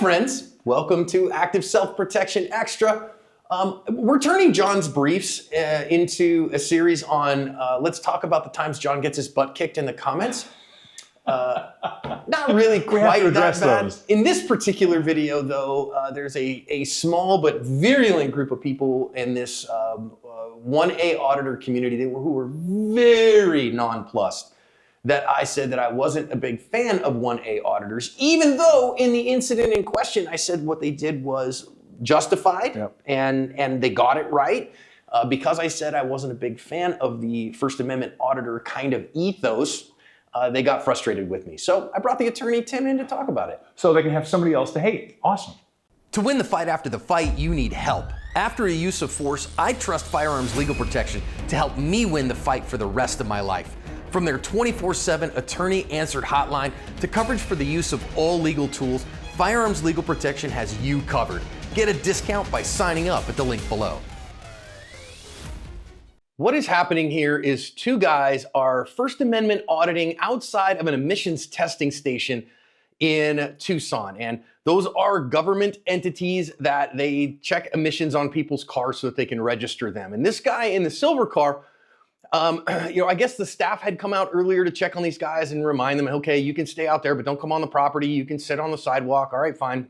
friends, welcome to Active Self-Protection Extra. We're turning John's briefs into a series on, let's talk about the times John gets his butt kicked in the comments. Not really quite that bad. Those. In this particular video, though, there's a small but virulent group of people in this 1A auditor community who were very nonplussed that I said that I wasn't a big fan of 1A auditors, even though in the incident in question, I said what they did was justified, and they got it right. Because I said I wasn't a big fan of the First Amendment auditor kind of ethos, they got frustrated with me. So I brought the attorney Tim in to talk about it. So they can have somebody else to hate. Awesome. To win the fight after the fight, you need help. After a use of force, I trust Firearms Legal Protection to help me win the fight for the rest of my life. From their 24/7 attorney-answered hotline to coverage for the use of all legal tools, Firearms Legal Protection has you covered. Get a discount by signing up at the link below. What is happening here is two guys are First Amendment auditing outside of an emissions testing station in Tucson. And those are government entities that they check emissions on people's cars so that they can register them. And this guy in the silver car, I guess the staff had come out earlier to check on these guys and remind them, okay, you can stay out there, but don't come on the property. You can sit on the sidewalk. All right, fine.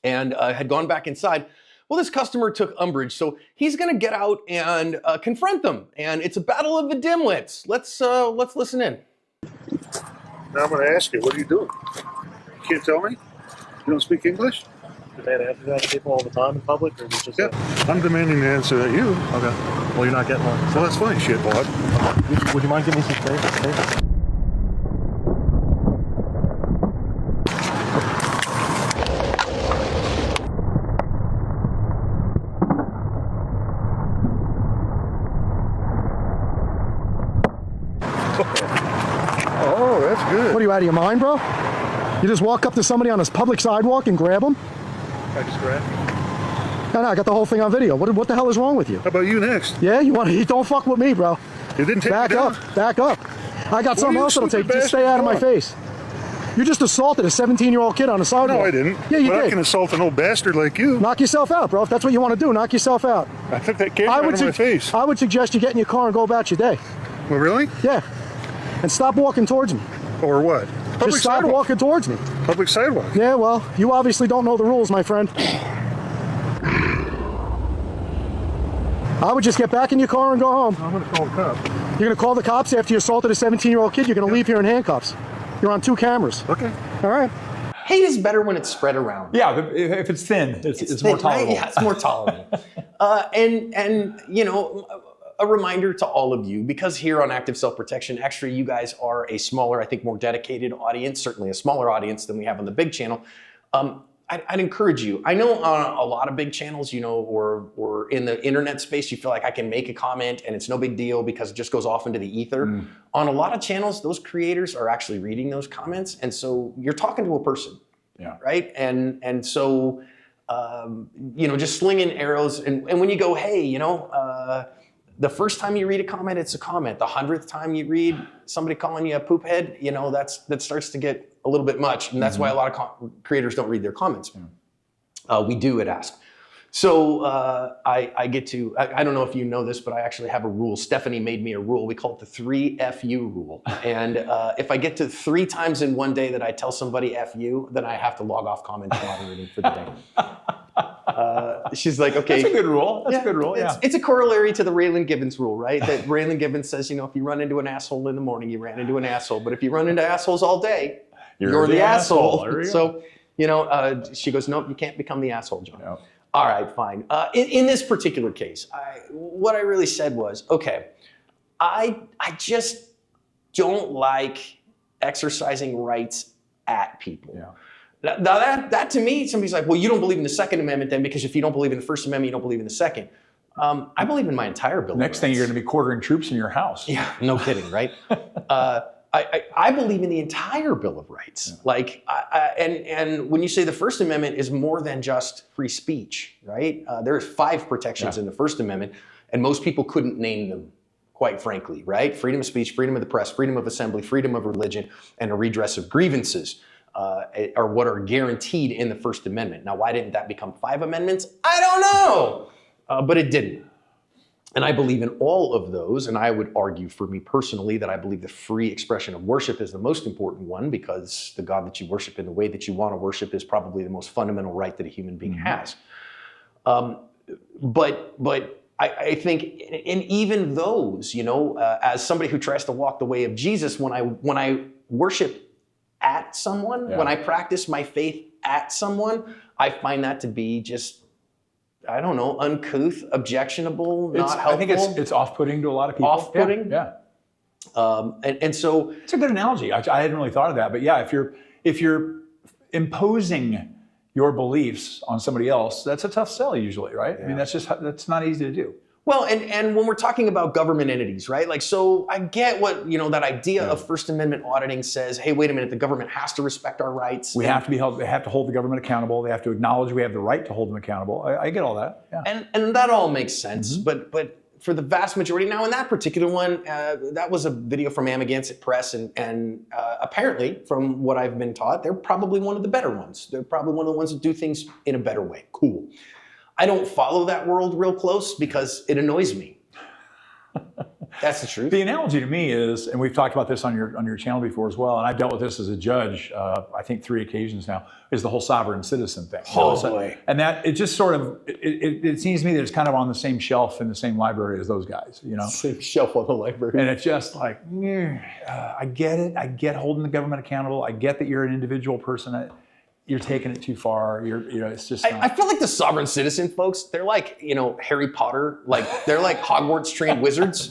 And had gone back inside. Well, this customer took umbrage, so he's going to get out and confront them. And it's a battle of the dimwits. Let's listen in. Now I'm going to ask you, what are you doing? You can't tell me? You don't speak English? Do they answer that to people all the time in public, or is it just? Yeah, I'm demanding the answer at you. Okay. Well, you're not getting one. Well, that's fine, shitbot. Would you mind giving me some space? Oh, that's good. What are you, out of your mind, bro? You just walk up to somebody on this public sidewalk and grab them? I just grabbed you. No, I got the whole thing on video. What the hell is wrong with you? How about you next? Yeah, you don't fuck with me, bro. You didn't take Back me down. up, back up. I got something else that'll take. Just stay out of my face. You just assaulted a 17-year-old kid on the sidewalk. No, I didn't. Yeah, you but did. I can assault an old bastard like you. Knock yourself out, bro. If that's what you want to do, knock yourself out. I took that camera out of my face. I would suggest you get in your car and go about your day. Well, really? Yeah. And stop walking towards me. Or what? Just stop walking towards me. Public sidewalk. Yeah, well, you obviously don't know the rules, my friend. I would just get back in your car and go home. I'm going to call the cops. You're going to call the cops after you assaulted a 17-year-old kid? You're going to leave here in handcuffs. You're on 2 cameras. Okay. All right. Hate is better when it's spread around. Yeah, if it's thin, it's thin, more tolerable. Right? Yeah, it's more tolerable. And a reminder to all of you, because here on Active Self-Protection Extra, you guys are a smaller, I think more dedicated audience, certainly a smaller audience than we have on the big channel. I'd encourage you. I know on a lot of big channels, or in the internet space, you feel like I can make a comment and it's no big deal because it just goes off into the ether. On a lot of channels, those creators are actually reading those comments. And so you're talking to a person, right? And so, just slinging arrows. And when you go, hey, the first time you read a comment, it's a comment. The 100th time you read somebody calling you a poop head, that starts to get a little bit much. And that's why a lot of creators don't read their comments. We do at Ask. So I get to, I don't know if you know this, but I actually have a rule. Stephanie made me a rule. We call it the 3FU rule. And if I get to 3 times in one day that I tell somebody FU, then I have to log off comment moderating for the day. She's like, okay. That's a good rule. That's a good rule, yeah. It's a corollary to the Raylan Gibbons rule, right? That Raylan Gibbons says, if you run into an asshole in the morning, you ran into an asshole. But if you run into assholes all day, you're the asshole. So, she goes, nope, you can't become the asshole, John. No. All right, fine. In this particular case, what I really said was, okay, I just don't like exercising rights at people. Yeah. Now that to me, somebody's like, well, you don't believe in the Second Amendment then, because if you don't believe in the First Amendment, you don't believe in the Second. I believe in my entire Bill of Rights. Next thing, you're going to be quartering troops in your house. Yeah, no kidding, right? I believe in the entire Bill of Rights. Yeah. And when you say the First Amendment is more than just free speech, right? There's 5 protections in the First Amendment, and most people couldn't name them, quite frankly, right? Freedom of speech, freedom of the press, freedom of assembly, freedom of religion, and a redress of grievances. or what are guaranteed in the First Amendment. Now, why didn't that become 5 amendments? I don't know, but it didn't. And I believe in all of those, and I would argue for me personally that I believe the free expression of worship is the most important one, because the God that you worship in the way that you want to worship is probably the most fundamental right that a human being has. But I think in even those, as somebody who tries to walk the way of Jesus, when I worship at someone, when I practice my faith at someone, I find that to be just, I don't know, uncouth, objectionable, not helpful. I think it's off-putting to a lot of people. Off-putting? Yeah. And so It's a good analogy. I hadn't really thought of that, but yeah, if you're imposing your beliefs on somebody else, that's a tough sell usually, right? I mean, that's not easy to do. Well, and when we're talking about government entities, right? Like, so I get what, that idea of First Amendment auditing says, hey, wait a minute, the government has to respect our rights. We have to be held, they have to hold the government accountable. They have to acknowledge we have the right to hold them accountable. I get all that. Yeah. And that all makes sense. But for the vast majority, now in that particular one, that was a video from Amagansett Press, and apparently, from what I've been taught, they're probably one of the better ones. They're probably one of the ones that do things in a better way. Cool. I don't follow that world real close because it annoys me. That's the truth. The analogy to me is, and we've talked about this on your channel before as well, and I've dealt with this as a judge, I think 3 occasions now, is the whole sovereign citizen thing. Oh, boy. And that, it just sort of, it seems to me that it's kind of on the same shelf in the same library as those guys, Same shelf on the library. And it's just like, I get it. I get holding the government accountable. I get that you're an individual person. You're taking it too far. It's just. I feel like the sovereign citizen folks, they're like, Harry Potter, they're like Hogwarts trained wizards.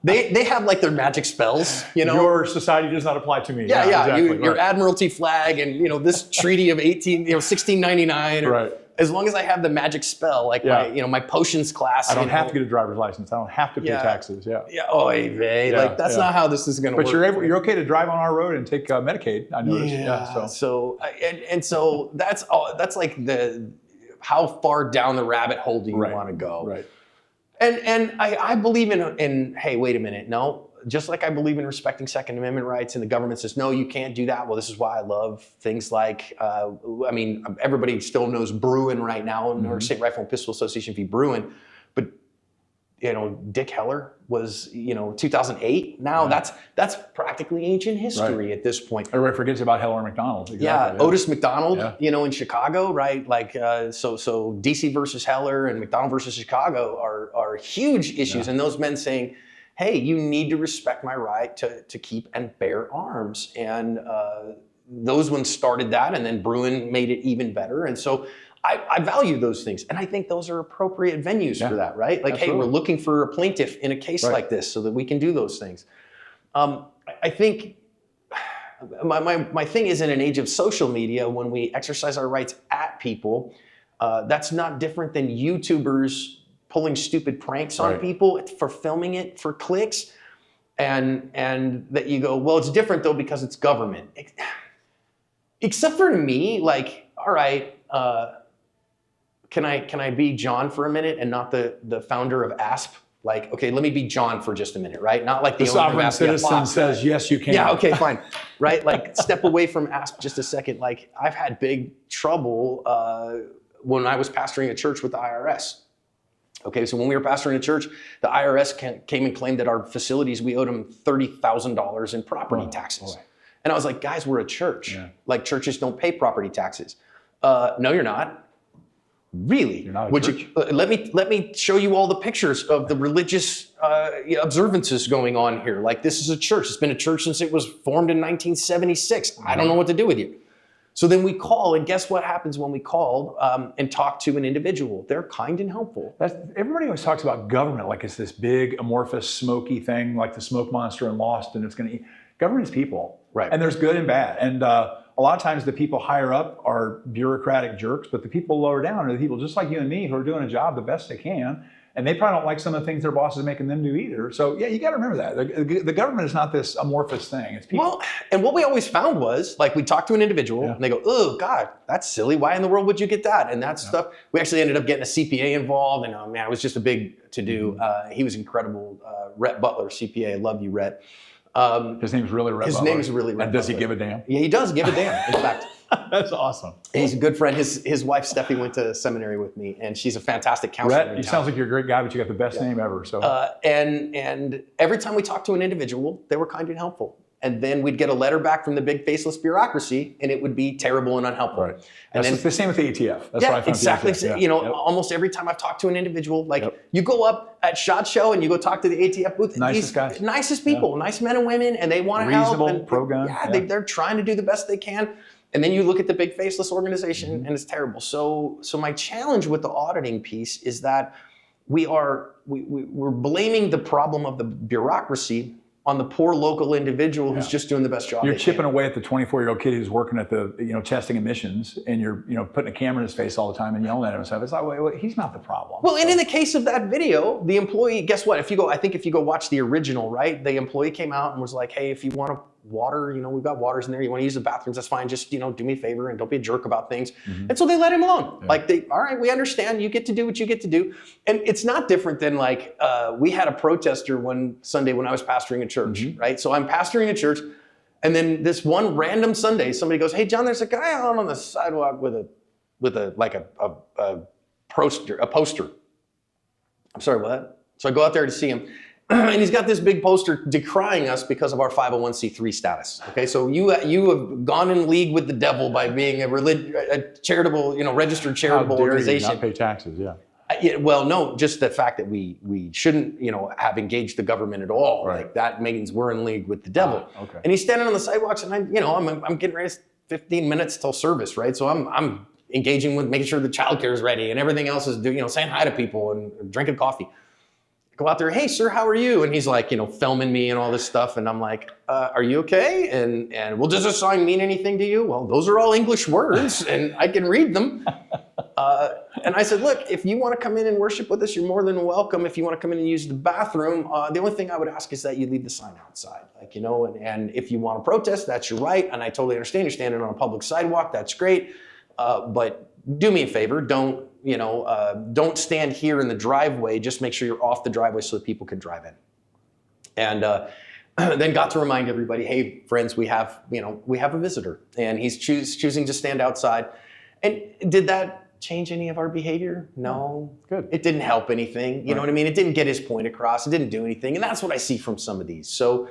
They have like their magic spells, Your society does not apply to me. Yeah. Exactly. Your Admiralty flag and this treaty of 1699. Right. As long as I have the magic spell, my potions class. I don't have to get a driver's license. I don't have to pay taxes. Yeah. Yeah. Oy vey. That's not how this is going to work. But you're okay to drive on our road and take Medicaid. I noticed. Yeah. So that's all. That's like how far down the rabbit hole do you want to go? Right. And I believe in hey, wait a minute, no. Just like I believe in respecting Second Amendment rights, and the government says, no, you can't do that. Well, this is why I love things like, everybody still knows Bruin right now, or State Rifle and Pistol Association v. Bruin. But, Dick Heller was, 2008. Now that's practically ancient history at this point. Everybody forgets about Heller McDonald. Exactly. Yeah, Otis McDonald, in Chicago, right? So DC versus Heller and McDonald versus Chicago are huge issues. And those men saying, hey, you need to respect my right to keep and bear arms. And those ones started that, and then Bruin made it even better. And so I value those things. And I think those are appropriate venues for that, right? Like, hey, we're looking for a plaintiff in a case like this so that we can do those things. I think my thing is, in an age of social media, when we exercise our rights at people, that's not different than YouTubers pulling stupid pranks on people for filming it for clicks, and that you go, well, it's different though because it's government. Except for me, like, all right, can I be John for a minute and not the founder of ASP? Like, okay, let me be John for just a minute, right? Not like the sovereign citizen says, yes, you can. Yeah, okay, fine, right? Like, step away from ASP just a second. Like, I've had big trouble when I was pastoring a church with the IRS. Okay, so when we were pastoring a church, the IRS came and claimed that our facilities, we owed them $30,000 in property taxes. And I was like, guys, we're a church. Like, churches don't pay property taxes. No, you're not. Really? You're not a church? Let me show you all the pictures of the religious observances going on here. Like, this is a church. It's been a church since it was formed in 1976. I don't know what to do with you. So then we call, and guess what happens when we call and talk to an individual? They're kind and helpful. Everybody always talks about government like it's this big, amorphous, smoky thing, like the smoke monster in Lost, and it's going to eat. Government is people. Right. And there's good and bad. And a lot of times the people higher up are bureaucratic jerks, but the people lower down are the people just like you and me who are doing a job the best they can. And they probably don't like some of the things their boss is making them do either. So yeah, you got to remember that. The government is not this amorphous thing. It's people. Well, and what we always found was, like, we talk to an individual and they go, oh God, that's silly. Why in the world would you get that? And that stuff, we actually ended up getting a CPA involved, and it was just a big to-do. He was incredible. Rhett Butler, CPA, I love you, Rhett. His name's really Red His Butler. name's really Red And does he Butler. give a damn? Yeah, he does give a damn, in fact. That's awesome. He's a good friend. His wife, Steffi, went to seminary with me, and she's a fantastic counselor. Rhett, you sounds like you're a great guy, but you got the best name ever. So, And every time we talked to an individual, they were kind and helpful. And then we'd get a letter back from the big faceless bureaucracy, and it would be terrible and unhelpful. right. And That's then, the same with the ATF. That's what yeah, I found. exactly. With the ATF. Yeah. You know, Yep. almost every time I've talked to an individual, like Yep. you go up at SHOT Show and you go talk to the ATF booth. Nicest guys. Nicest people, nice men and women, and they want to help. Reasonable, And pro-gun, Yeah, yeah. they're trying to do the best they can. And then you look at the big faceless organization, Mm-hmm. and it's terrible. So my challenge with the auditing piece is that we're blaming the problem of the bureaucracy on the poor local individual who's just doing the best job. You're they chipping can. away at the 24-year-old kid who's working at the, testing emissions, and you're, putting a camera in his face all the time and yelling at him and stuff. It's like, wait, he's not the problem. Well, and in the case of that video, the employee, guess what? If you go watch the original, right? The employee came out and was like, hey, if you want to water, we've got waters in there. You want to use the bathrooms, that's fine. Just, do me a favor and don't be a jerk about things. And so they let him alone. Yeah. All right, we understand. You get to do what you get to do. And it's not different than we had a protester one Sunday when I was pastoring a church, right? So I'm pastoring a church. And then this one random Sunday, somebody goes, hey, John, there's a guy out on the sidewalk with a poster. I'm sorry, what? So I go out there to see him. And he's got this big poster decrying us because of our 501c3 status. Okay, so you have gone in league with the devil by being a charitable, registered charitable organization. How dare you not pay taxes? Yeah. Well, no, just the fact that we shouldn't, have engaged the government at all. Right. Like that means we're in league with the devil. Okay. And he's standing on the sidewalks, and I'm getting ready. 15 minutes till service, right? So I'm engaging with making sure the childcare is ready and everything else is saying hi to people and drinking coffee. Go out there, hey sir, how are you? And he's like, filming me and all this stuff. And I'm like, are you okay? And well, does this sign mean anything to you? Well, those are all English words and I can read them. And I said, look, if you want to come in and worship with us, you're more than welcome. If you want to come in and use the bathroom, the only thing I would ask is that you leave the sign outside. And if you want to protest, that's your right. And I totally understand you're standing on a public sidewalk. That's great. But do me a favor, don't stand here in the driveway. Just make sure you're off the driveway so that people can drive in. And then got to remind everybody, hey, friends, we have a visitor, and he's choosing to stand outside. And did that change any of our behavior? No. Good. It didn't help anything. You know what I mean? It didn't get his point across. It didn't do anything. And that's what I see from some of these. So.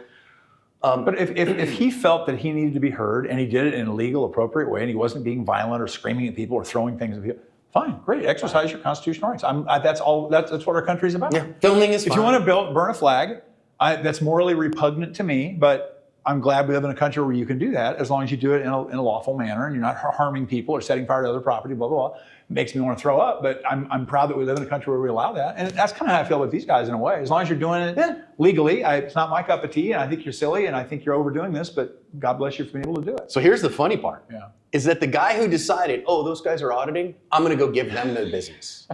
But if he felt that he needed to be heard and he did it in a legal, appropriate way and he wasn't being violent or screaming at people or throwing things at people, fine, great, exercise your constitutional rights. That's what our country's about. Yeah, filming is fine. If you want to burn a flag, that's morally repugnant to me, but I'm glad we live in a country where you can do that as long as you do it in a lawful manner and you're not harming people or setting fire to other property, blah, blah, blah. It makes me want to throw up, but I'm proud that we live in a country where we allow that. And that's kind of how I feel with these guys in a way. As long as you're doing it legally, it's not my cup of tea, and I think you're silly, and I think you're overdoing this, but God bless you for being able to do it. So here's the funny part. Yeah. Is that the guy who decided, oh, those guys are auditing, I'm going to go give them the business.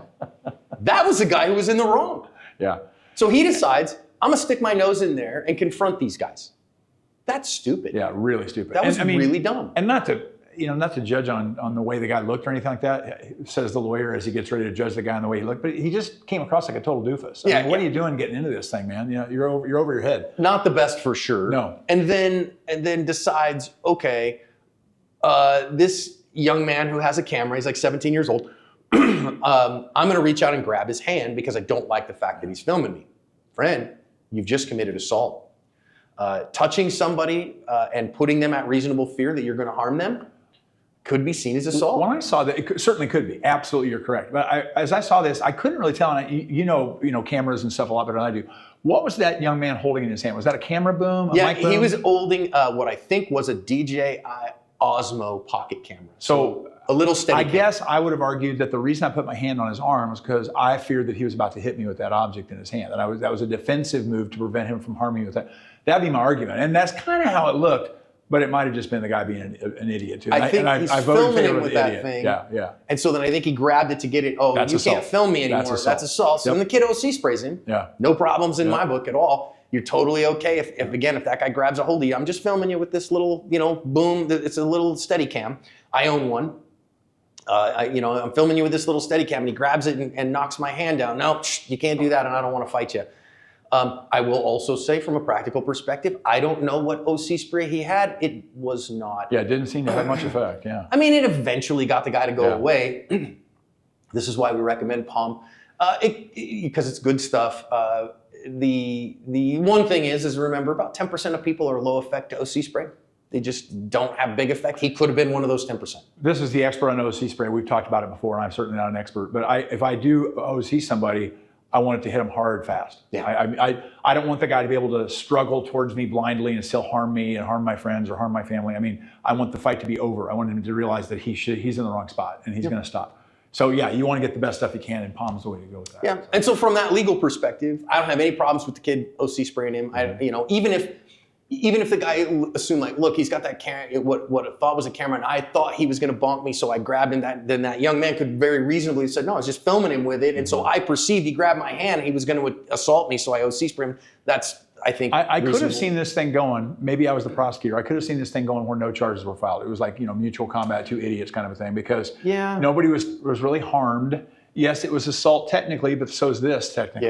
That was the guy who was in the wrong. Yeah. So he decides, I'm going to stick my nose in there and confront these guys. That's stupid. Yeah, really stupid. That was really dumb. And not to judge on the way the guy looked or anything like that, says the lawyer as he gets ready to judge the guy on the way he looked, but he just came across like a total doofus. I mean, what are you doing getting into this thing, man? You're over your head. Not the best for sure. No. And then decides, okay, this young man who has a camera, he's like 17 years old, I'm going to reach out and grab his hand because I don't like the fact that he's filming me. Friend, you've just committed assault. Touching somebody and putting them at reasonable fear that you're going to harm them could be seen as assault. When I saw that, it certainly could be. Absolutely, you're correct. But as I saw this, I couldn't really tell. And you know cameras and stuff a lot better than I do. What was that young man holding in his hand? Was that a camera boom? A mic boom? He was holding what I think was a DJI Osmo pocket camera. So a little steady. I guess I would have argued that the reason I put my hand on his arm was because I feared that he was about to hit me with that object in his hand. That was a defensive move to prevent him from harming me with that. That'd be my argument. And that's kind of how it looked, but it might have just been the guy being an idiot too. I think he's filming him with that thing. Yeah. And so then I think he grabbed it to get it. Oh, That's you assault. can't film me anymore. That's assault. So then the kid OC sprays him. Yeah. No problems in my book at all. You're totally okay if that guy grabs a hold of you. I'm just filming you with this little, boom. It's a little Steadicam. I own one. I'm filming you with this little Steadicam, and he grabs it and knocks my hand down. No, you can't do that, and I don't want to fight you. I will also say from a practical perspective, I don't know what OC spray he had. It was not. Yeah, it didn't seem to have much effect. Yeah. I mean, it eventually got the guy to go Yeah. away. This is why we recommend Palm, because it's good stuff. The one thing is remember about 10% of people are low effect to OC spray. They just don't have big effect. He could have been one of those 10%. This is the expert on OC spray. We've talked about it before, and I'm certainly not an expert. But if I do OC somebody, I want it to hit them hard, fast. Yeah. I don't want the guy to be able to struggle towards me blindly and still harm me and harm my friends or harm my family. I mean, I want the fight to be over. I want him to realize that he's in the wrong spot and he's going to stop. So yeah, you want to get the best stuff you can, and Palm's the way to go with that. Yeah, and so from that legal perspective, I don't have any problems with the kid OC spraying him. Even if the guy assumed like, look, he's got that camera, what I thought was a camera, and I thought he was going to bonk me, so I grabbed him. Then that young man could very reasonably have said, no, I was just filming him with it, and so I perceived he grabbed my hand, and he was going to assault me, so I OC sprayed him. That's, I think, I could reasonable. have seen this thing going. Maybe I was the prosecutor. I could have seen this thing going where no charges were filed. It was like mutual combat, two idiots kind of a thing, because nobody was really harmed. Yes, it was assault technically, but so is this technically.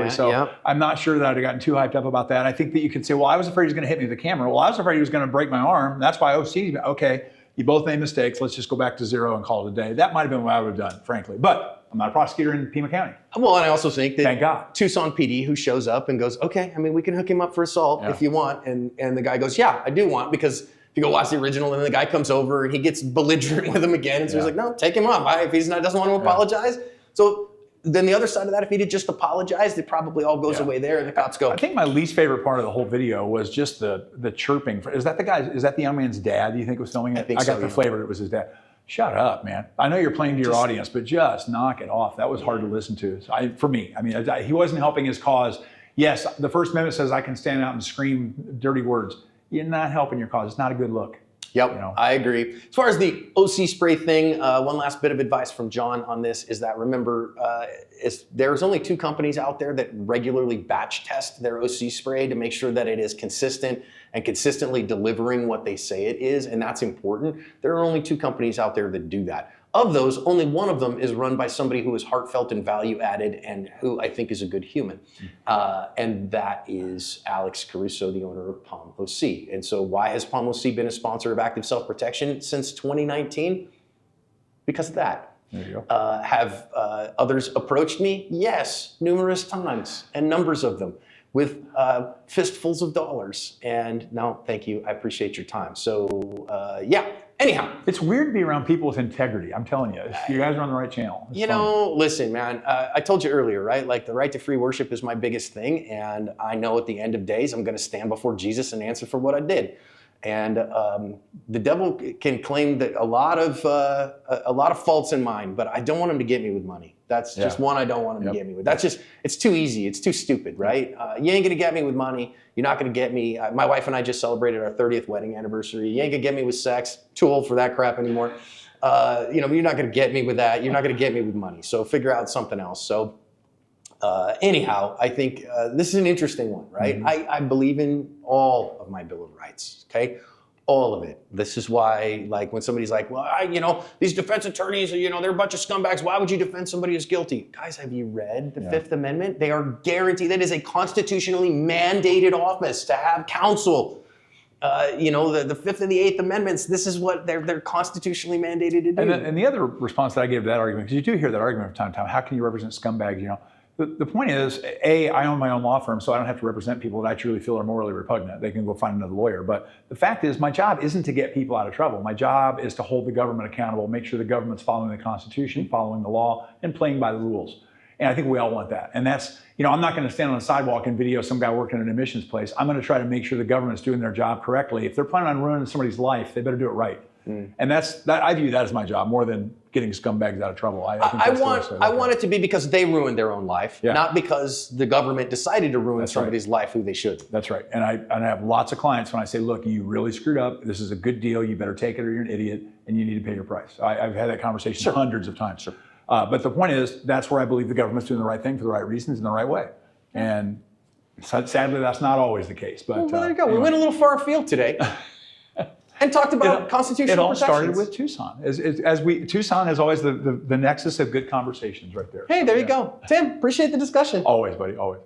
I'm not sure that I'd have gotten too hyped up about that. I think that you could say, well, I was afraid he was going to hit me with the camera. Well, I was afraid he was going to break my arm. That's why OC. Okay, you both made mistakes. Let's just go back to zero and call it a day. That might have been what I would have done, frankly. But I'm not a prosecutor in Pima County. Well, and I also think that Thank God. Tucson PD who shows up and goes, okay, I mean, we can hook him up for assault if you want. And the guy goes, yeah, I do want, because if you go watch the original and then the guy comes over and he gets belligerent with him again. And so he's like, no, take him off. If he doesn't want to apologize. So then the other side of that, if he did just apologize, it probably all goes away there and the cops go. I think my least favorite part of the whole video was just the chirping. Is that the young man's dad, do you think was filming it? I think I got the flavor that it was his dad. Shut up, man. I know you're playing to your audience, but just knock it off. That was hard to listen to. So for me, I mean, he wasn't helping his cause. Yes, the First Amendment says I can stand out and scream dirty words. You're not helping your cause. It's not a good look. Yep, I agree. As far as the OC spray thing, one last bit of advice from John on this is that remember, there's only 2 companies out there that regularly batch test their OC spray to make sure that it is consistent and consistently delivering what they say it is, and that's important. There are only 2 companies out there that do that. Of those, only one of them is run by somebody who is heartfelt and value added and who I think is a good human. And that is Alex Caruso, the owner of Palm OC. And so why has Palm OC been a sponsor of Active Self-Protection since 2019? Because of that. There you go. Have others approached me? Yes, numerous times, and numbers of them, with fistfuls of dollars. And no, thank you, I appreciate your time. So yeah. Anyhow, it's weird to be around people with integrity. I'm telling you, you guys are on the right channel. It's fun. Listen, man, I told you earlier, right? Like the right to free worship is my biggest thing. And I know at the end of days, I'm going to stand before Jesus and answer for what I did. And the devil can claim that a lot of faults in mine, but I don't want him to get me with money. That's just one I don't want him to get me with. That's just, it's too easy. It's too stupid, right? You ain't gonna get me with money. You're not gonna get me. My wife and I just celebrated our 30th wedding anniversary. You ain't gonna get me with sex. Too old for that crap anymore. You're not gonna get me with that. You're not gonna get me with money. So figure out something else. So anyhow, I think this is an interesting one, right? I believe in all of my Bill of Rights, okay? All of it. This is why, like, when somebody's like, well, these defense attorneys, they're a bunch of scumbags. Why would you defend somebody who's guilty? Guys, have you read the Fifth Amendment? They are guaranteed. That is a constitutionally mandated office to have counsel. The Fifth and the Eighth Amendments, this is what they're constitutionally mandated to do. And the other response that I gave to that argument, because you do hear that argument from time to time, how can you represent scumbags, The point is, I own my own law firm, so I don't have to represent people that I truly feel are morally repugnant. They can go find another lawyer. But the fact is, my job isn't to get people out of trouble. My job is to hold the government accountable, make sure the government's following the Constitution, following the law, and playing by the rules. And I think we all want that. And that's, I'm not going to stand on the sidewalk and video some guy working in an admissions place. I'm going to try to make sure the government's doing their job correctly. If they're planning on ruining somebody's life, they better do it right. And I view that as my job more than getting scumbags out of trouble. I want it to be because they ruined their own life, not because the government decided to ruin somebody's life who they should. That's right. And I have lots of clients when I say, look, you really screwed up. This is a good deal. You better take it or you're an idiot and you need to pay your price. I've had that conversation hundreds of times. But the point is, that's where I believe the government's doing the right thing for the right reasons in the right way. And sadly, that's not always the case. But there you go. Anyway. We went a little far afield today. And talked about constitutional protections. It all started with Tucson. Tucson is always the nexus of good conversations right there. Hey, there you go. Tim, appreciate the discussion. Always, buddy, always.